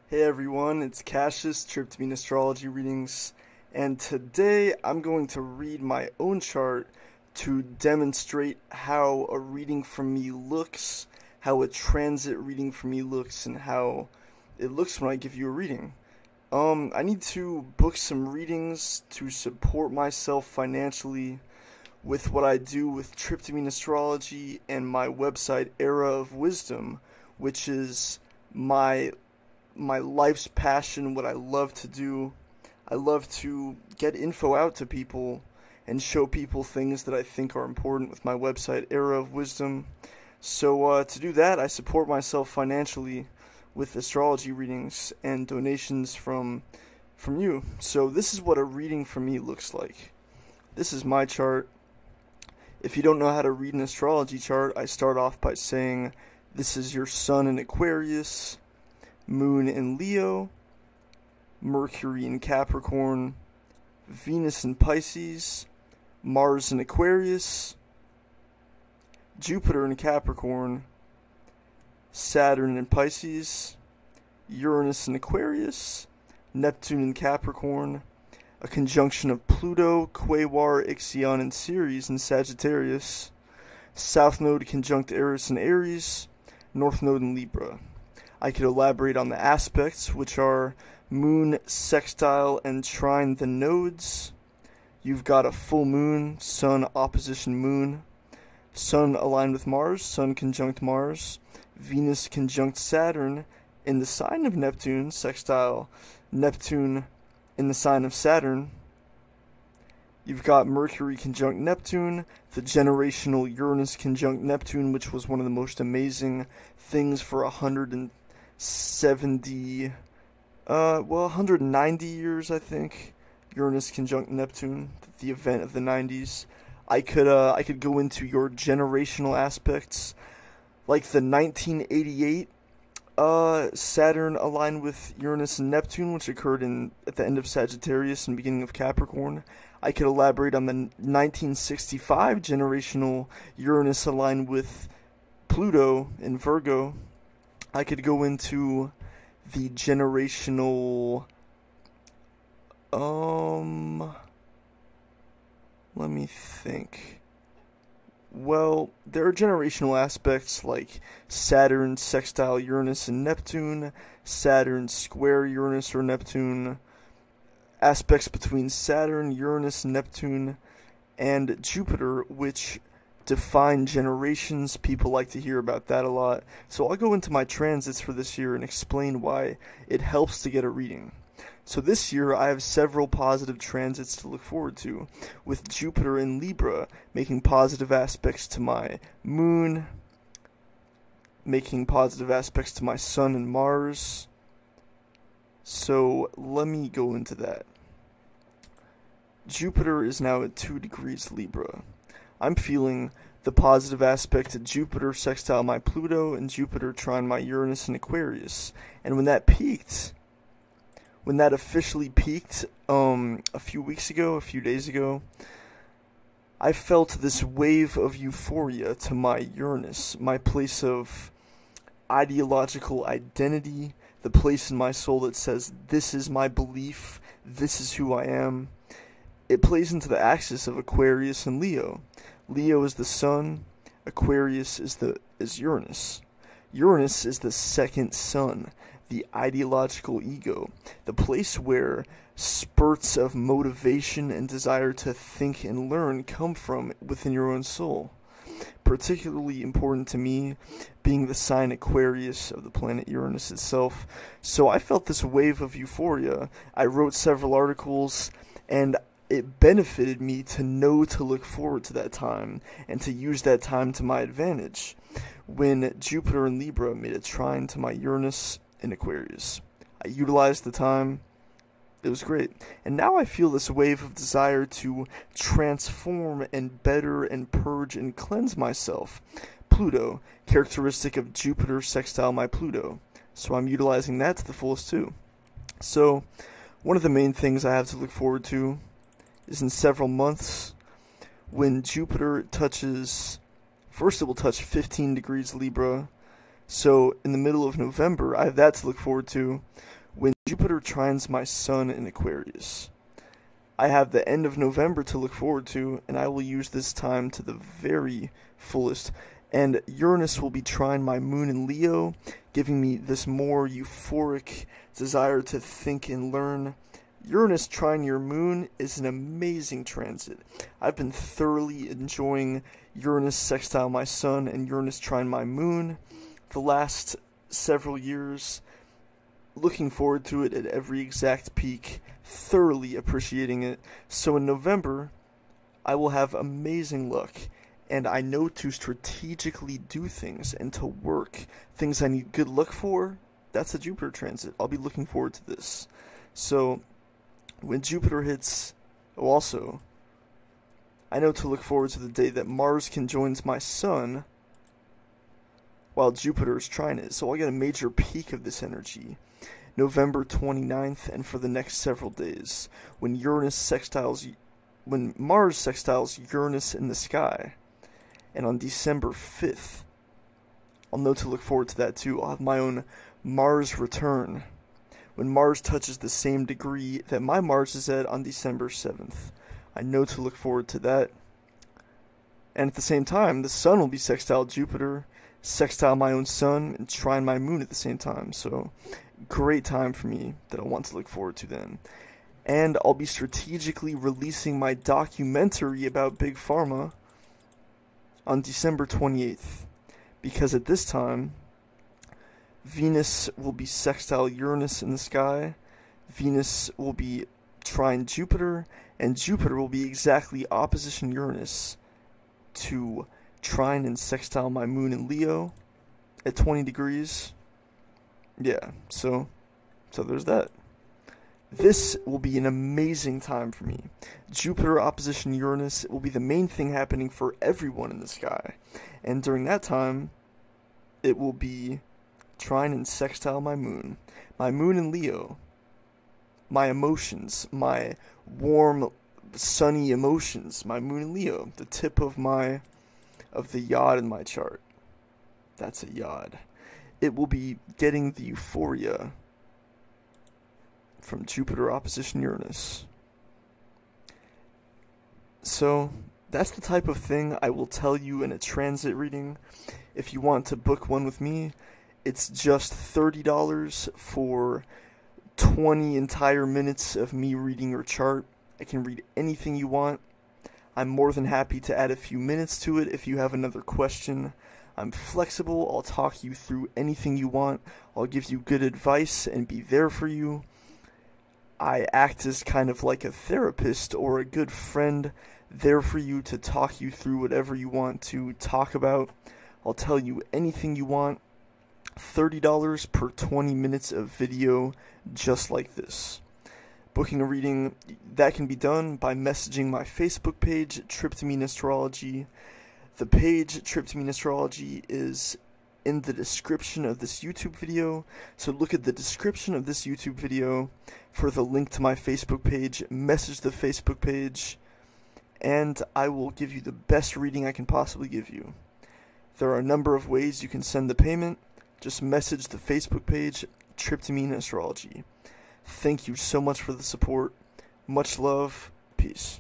Hey everyone, it's Cassius, Tryptamine Astrology readings, and today I'm going to read my own chart to demonstrate how a reading from me looks, how a transit reading from me looks, and how it looks when I give you a reading. I need to book some readings to support myself financially with what I do with Tryptamine Astrology and my website Era of Wisdom, which is my life's passion, what I love to do. I love to get info out to people and show people things that I think are important with my website, Era of Wisdom. So to do that, I support myself financially with astrology readings and donations from you. So this is what a reading from me looks like. This is my chart. If you don't know how to read an astrology chart, I start off by saying this is your sun in Aquarius, Moon in Leo, Mercury in Capricorn, Venus in Pisces, Mars in Aquarius, Jupiter in Capricorn, Saturn in Pisces, Uranus in Aquarius, Neptune in Capricorn, a conjunction of Pluto, Quasar, Ixion, and Ceres in Sagittarius, South Node conjunct Eris in Aries, North Node in Libra. I could elaborate on the aspects, which are Moon, sextile, and trine the nodes. You've got a full moon, Sun opposition Moon, Sun aligned with Mars, Sun conjunct Mars, Venus conjunct Saturn in the sign of Neptune, sextile Neptune in the sign of Saturn. You've got Mercury conjunct Neptune, the generational Uranus conjunct Neptune, which was one of the most amazing things for 190 years, I think. Uranus conjunct Neptune, the event of the 90s. I could go into your generational aspects, like the 1988 Saturn aligned with Uranus and Neptune, which occurred at the end of Sagittarius and beginning of Capricorn. I could elaborate on the 1965 generational Uranus aligned with Pluto in Virgo. I could go into the generational, let me think. Well, there are generational aspects like Saturn sextile Uranus and Neptune, Saturn square Uranus or Neptune, aspects between Saturn, Uranus, Neptune, and Jupiter, which define generations. People like to hear about that a lot. So I'll go into my transits for this year and explain why it helps to get a reading. So this year I have several positive transits to look forward to, with Jupiter in Libra making positive aspects to my Moon, making positive aspects to my Sun and Mars. So let me go into that. Jupiter is now at 2 degrees Libra. I'm feeling the positive aspect to Jupiter sextile my Pluto and Jupiter trine my Uranus in Aquarius. And when that officially peaked a few days ago, I felt this wave of euphoria to my Uranus, my place of ideological identity, the place in my soul that says, this is my belief, this is who I am. It plays into the axis of Aquarius and Leo. Leo is the sun, Aquarius is Uranus. Uranus is the second sun, the ideological ego, the place where spurts of motivation and desire to think and learn come from within your own soul. Particularly important to me, being the sign Aquarius of the planet Uranus itself. So I felt this wave of euphoria. I wrote several articles, and it benefited me to know to look forward to that time and to use that time to my advantage when Jupiter in Libra made a trine to my Uranus in Aquarius. I utilized the time. It was great. And now I feel this wave of desire to transform and better and purge and cleanse myself. Pluto, characteristic of Jupiter sextile my Pluto. So I'm utilizing that to the fullest too. So one of the main things I have to look forward to is in several months when Jupiter touches, first it will touch 15 degrees Libra. So in the middle of November, I have that to look forward to, when Jupiter trines my Sun in Aquarius. I have the end of November to look forward to, and I will use this time to the very fullest. And Uranus will be trine my Moon in Leo, giving me this more euphoric desire to think and learn. Uranus trine your Moon is an amazing transit. I've been thoroughly enjoying Uranus sextile my Sun and Uranus trine my Moon the last several years. Looking forward to it at every exact peak, thoroughly appreciating it. So in November, I will have amazing luck, and I know to strategically do things and to work things I need good luck for. That's a Jupiter transit. I'll be looking forward to this. So when Jupiter hits, also, I know to look forward to the day that Mars conjoins my Sun while Jupiter is trine it. So I'll get a major peak of this energy. November 29th and for the next several days, when Mars sextiles Uranus in the sky. And on December 5th, I'll know to look forward to that too. I'll have my own Mars return, when Mars touches the same degree that my Mars is at on December 7th. I know to look forward to that. And at the same time, the Sun will be sextile Jupiter, sextile my own Sun, and trine my Moon at the same time. So great time for me that I want to look forward to then. And I'll be strategically releasing my documentary about Big Pharma on December 28th, because at this time, Venus will be sextile Uranus in the sky, Venus will be trine Jupiter, and Jupiter will be exactly opposition Uranus to trine and sextile my Moon in Leo at 20 degrees. Yeah, so there's that. This will be an amazing time for me. Jupiter opposition Uranus will be the main thing happening for everyone in the sky. And during that time, it will be trine and sextile my Moon. My Moon in Leo. My emotions, my warm, sunny emotions. My Moon in Leo. The tip of the yod in my chart. That's a yod. It will be getting the euphoria from Jupiter opposition Uranus. So that's the type of thing I will tell you in a transit reading. If you want to book one with me, it's just $30 for 20 entire minutes of me reading your chart. I can read anything you want. I'm more than happy to add a few minutes to it if you have another question. I'm flexible. I'll talk you through anything you want. I'll give you good advice and be there for you. I act as kind of like a therapist or a good friend, there for you to talk you through whatever you want to talk about. I'll tell you anything you want. $30 per 20 minutes of video just like this. Booking a reading, that can be done by messaging my Facebook page, Tryptamine Astrology. The page, Tryptamine Astrology, is in the description of this YouTube video, so look at the description of this YouTube video for the link to my Facebook page, message the Facebook page, and I will give you the best reading I can possibly give you. There are a number of ways you can send the payment. Just message the Facebook page, Tryptamine Astrology. Thank you so much for the support. Much love. Peace.